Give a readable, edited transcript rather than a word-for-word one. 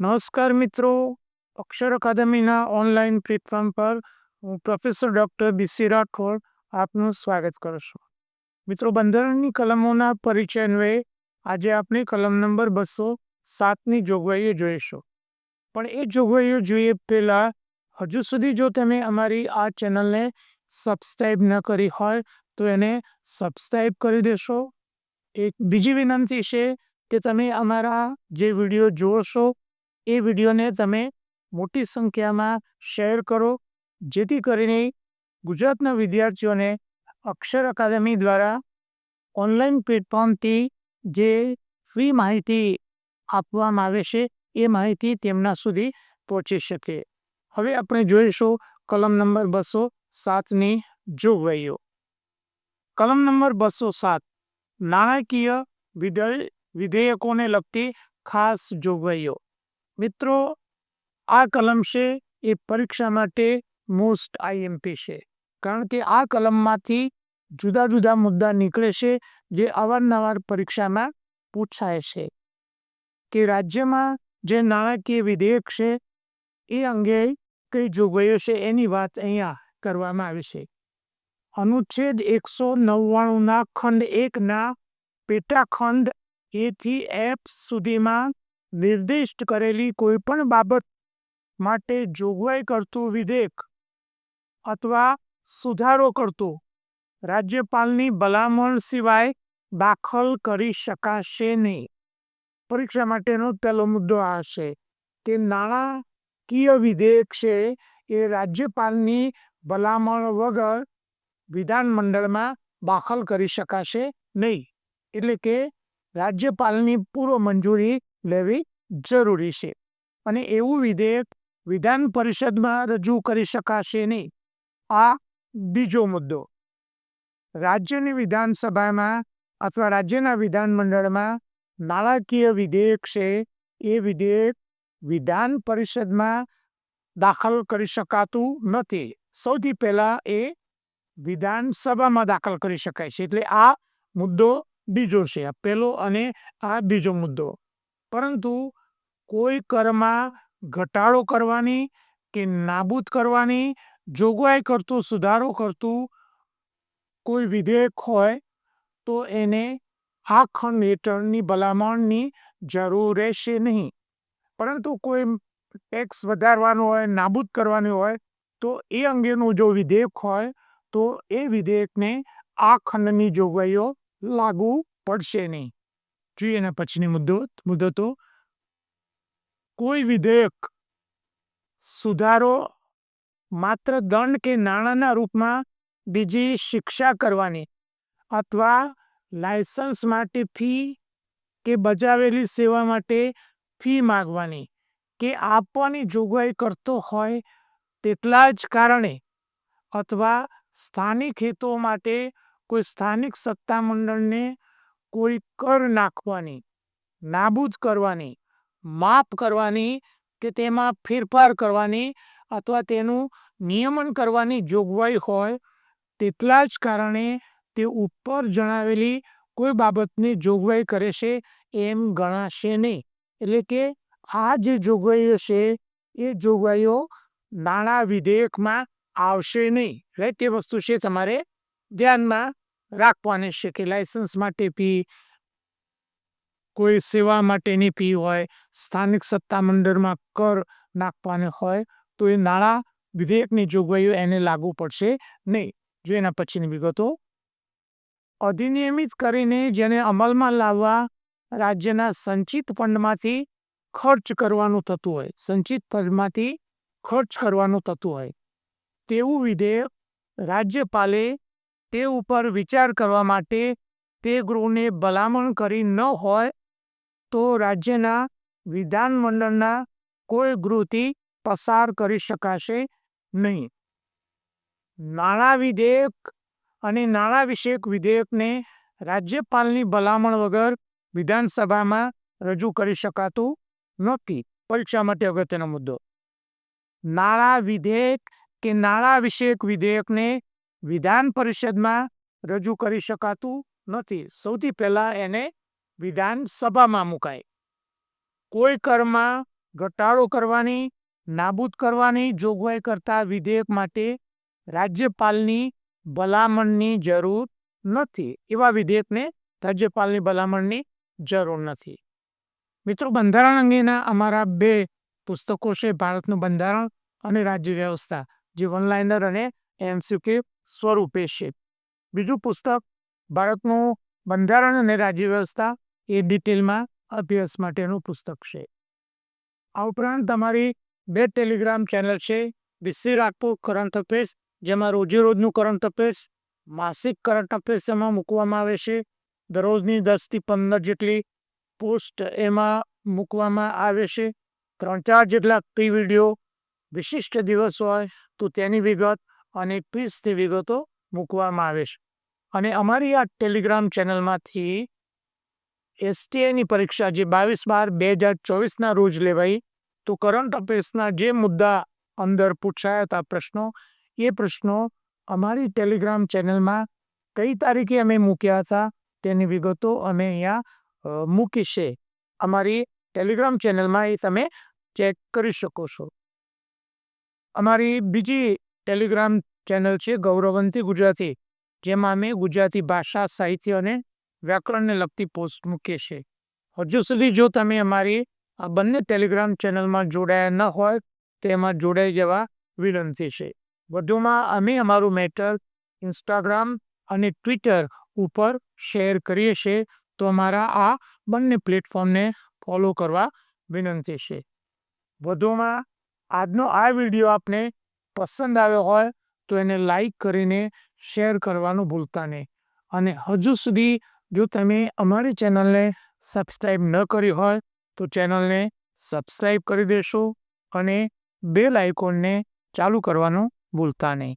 નમસ્કાર મિત્રો, અક્ષર અકાદમીના online platform પર હું પ્રોફેસર ડૉક્ટર બીસી રાઠોડ આપનું સ્વાગત કરું છું. મિત્રો, બંધારણની કલમોના પરિચય અન્વયે આજે આપણે કલમ નંબર 207ની જોગવાઈઓ જોઈશું. પણ એ જોગવાઈઓ જોઈએ પહેલાં હજુ સુધી જો તમે અમારી આ ચેનલને સબસ્ક્રાઈબ ન કરી હોય તો એને સબસ્ક્રાઈબ કરી દેશો. એક બીજી વિનંતી છે કે તમે અમારા જે વિડીયો જુઓ છો એ વિડીયોને તમે મોટી સંખ્યામાં શેર કરો, જેથી કરીને ગુજરાતના વિદ્યાર્થીઓને અક્ષર અકાદમી દ્વારા ઓનલાઈન પ્લેટફોર્મથી જે ફ્રી માહિતી આપવામાં આવે છે એ માહિતી તેમના સુધી પહોંચી શકે. હવે આપણે જોઈશું કલમ નંબર 207ની જોગવાઈઓ. કલમ નંબર 207 નાણાકીય વિધેયકોને લગતી ખાસ જોગવાઈઓ. મિત્રો, આ કલમ છે એ પરીક્ષા માટે મોસ્ટ આઈએમપી છે, કારણ કે આ કલમમાંથી જુદા જુદા મુદ્દા નીકળે છે જે અવારનવાર પરીક્ષામાં પૂછાય છે. કે રાજ્યમાં જે નાણાકીય વિધેયક છે એ અંગે કઈ જોગવાઈઓ છે એની વાત અહીંયા કરવામાં આવી છે. અનુચ્છેદ 199ના ખંડ 1ના પેટાખંડ A થી F સુધીમાં નિર્દિષ્ટ કરેલી કોઈપણ બાબત માટે જોગવાઈ કરતું વિધેયક અથવા સુધારો કરતું રાજ્યપાલની ભલામણ સિવાય દાખલ કરી શકાશે નહીં. પરીક્ષા માટેનો પહેલો મુદ્દો આ છે કે નાણાકીય વિધેયક છે એ રાજ્યપાલની ભલામણ વગર વિધાનમંડળમાં દાખલ કરી શકાશે નહીં. એટલે કે રાજ્યપાલની પૂર્વ મંજૂરી લેવી જરૂરી છે. અને એવું વિધેયક વિધાન પરિષદમાં રજૂ કરી શકાશે નહીં. આ બીજો મુદ્દો. રાજ્યની વિધાનસભામાં અથવા રાજ્યના વિધાનમંડળમાં નાણાકીય વિધેયક છે એ વિધેયક વિધાન પરિષદમાં દાખલ કરી શકાતું નથી. સૌથી પહેલાં એ વિધાનસભામાં દાખલ કરી શકાય છે. એટલે આ મુદ્દો બીજો છે, આ પહેલો અને આ બીજો મુદ્દો. પરંતુ કોઈ કરમાં ઘટાડો કરવાની કે નાબૂદ કરવાની જોગવાઈ કરતું, સુધારો કરતું કોઈ વિધેયક હોય તો એને આ ખંડ હેઠળની ભલામણની જરૂર રહેશે નહીં. પરંતુ કોઈ ટેક્સ વધારવાનો હોય, નાબૂદ કરવાની હોય તો એ અંગેનું જો વિધેયક હોય તો એ વિધેયકને આ ખંડની જોગવાઈઓ લાગુ પડશે નહીં. જોઈએ એના પછીની મુદ્દતો. કોઈ વિધેયક સુધારો માત્ર દંડ કે નાણાંના રૂપમાં બીજી શિક્ષા કરવાની અથવા લાયસન્સ માટે ફી કે બજાવેલી સેવા માટે ફી માગવાની કે આપવાની જોગવાઈ કરતો હોય તેટલા જ કારણે અથવા સ્થાનિક હેતુઓ માટે કોઈ સ્થાનિક સત્તામંડળને કોઈ કર નાખવાની, નાબૂદ કરવાની, માફ કરવાની કે તેમાં ફેરફાર કરવાની અથવા તેનું નિયમન કરવાની જોગવાઈ હોય તેટલા જ કારણે તે ઉપર જણાવેલી કોઈ બાબતની જોગવાઈ કરે છે એમ ગણાશે નહીં. એટલે કે આ જે જોગવાઈઓ છે એ જોગવાઈઓ નાણાં વિધેયકમાં આવશે નહીં. રાઈટ, એ વસ્તુ છે તમારે ધ્યાનમાં રાખવાની છે કે લાયસન્સ માટે ફી, કોઈ સેવા માટેની ફી હોય, સ્થાનિક સત્તામંડળમાં કર નાખવાનો હોય તો એ નાણાં વિધેયકની જોગવાઈઓ એને લાગુ પડશે નહીં. જો એના પછીની વિગતો. અધિનિયમિત કરીને જેને અમલમાં લાવવા રાજ્યના સંચિત ફંડમાંથી ખર્ચ કરવાનું થતું હોય, સંચિત ફંડમાંથી ખર્ચ કરવાનું થતું હોય તેવું વિધેયક રાજ્યપાલે તે ઉપર વિચાર કરવા માટે તે ગૃહને ભલામણ કરી ન હોય તો રાજ્યના વિધાનમંડળના કોઈ ગૃહથી પસાર કરી શકાશે નહીં. નાણાં વિધેયક અને નાણાં વિષયક વિધેયકને રાજ્યપાલની ભલામણ વગર વિધાનસભામાં રજૂ કરી શકાતું નથી. પરીક્ષા માટે અગત્યનો મુદ્દો. નાણાં વિધેયક કે નાણાં વિષયક વિધેયકને વિધાન પરિષદમાં રજૂ કરી શકાતું નથી. સૌથી પહેલાં એને વિધાનસભામાં મુકાય. કોઈ કરમાં ઘટાડો કરવાની, નાબૂદ કરવાની જોગવાઈ કરતા વિધેયક માટે રાજ્યપાલની ભલામણની જરૂર નથી. એવા વિધેયકને રાજ્યપાલની ભલામણની જરૂર નથી. મિત્રો, બંધારણ અંગેના અમારા 2 પુસ્તકો છે, ભારતનું બંધારણ અને રાજ્ય વ્યવસ્થા, જે વનલાઇનર અને એમસીક્યુ સ્વરૂપે છે. બીજું પુસ્તક ભારતનું બંધારણ અને રાજ્ય વ્યવસ્થા, એ ડિટેલમાં અભ્યાસ માટેનું પુસ્તક છે. આ ઉપરાંત તમારી 2 ટેલિગ્રામ ચેનલ છે, બીસી રાજપૂત કરંટ અફેર્સ, જેમાં રોજે રોજનું કરંટ અફેર્સ, માસિક કરંટ અફેર્સ એમાં મૂકવામાં આવે છે. દરરોજની 10 થી 15 જેટલી પોસ્ટ એમાં મૂકવામાં આવે છે. 3-4 જેટલા પ્રી વિડીયો, વિશિષ્ટ દિવસ હોય તો તેની વિગત અને ક્વિઝની વિગતો મૂકવામાં આવે છે. અને અમારી આ ટેલિગ્રામ ચેનલમાંથી એસટીઆઈની પરીક્ષા જે 22/12/2024ના રોજ લેવાઈ, તો કરંટ અફેર્સના જે મુદ્દા અંદર પૂછાયા હતા પ્રશ્નો, એ પ્રશ્નો અમારી ટેલિગ્રામ ચેનલમાં કઈ તારીખે અમે મૂક્યા હતા તેની વિગતો અમે અહીંયા મૂકી છે. અમારી ટેલિગ્રામ ચેનલમાં એ તમે ચેક કરી શકો છો. અમારી બીજી ટેલિગ્રામ ચેનલ છે ગૌરવંતી ગુજરાતી, જેમાં અમે ગુજરાતી ભાષા, સાહિત્ય અને વ્યાકરણને લગતી પોસ્ટ મૂકીએ છીએ. હજુ સુધી જો તમે અમારી આ બંને ટેલિગ્રામ ચેનલમાં જોડાયા ન હોય તો એમાં જોડાઈ જવા વિનંતી છે. વધુમાં અમે અમારું મેટર ઇન્સ્ટાગ્રામ અને ટ્વિટર ઉપર શેર કરીએ છીએ, તો અમારા આ બંને પ્લેટફોર્મને ફોલો કરવા વિનંતી છે. વધુમાં આજનો આ વિડીયો આપને પસંદ આવ્યો હોય તો એને લાઈક કરીને શેર કરવાનું ભૂલતા નહીં. અને હજુ સુધી જો તમે અમારી ચેનલને સબસ્ક્રાઈબ ન કરી હોય તો ચેનલને સબસ્ક્રાઈબ કરી દેશો અને બેલ આઇકોનને ચાલુ કરવાનું ભૂલતા નહીં.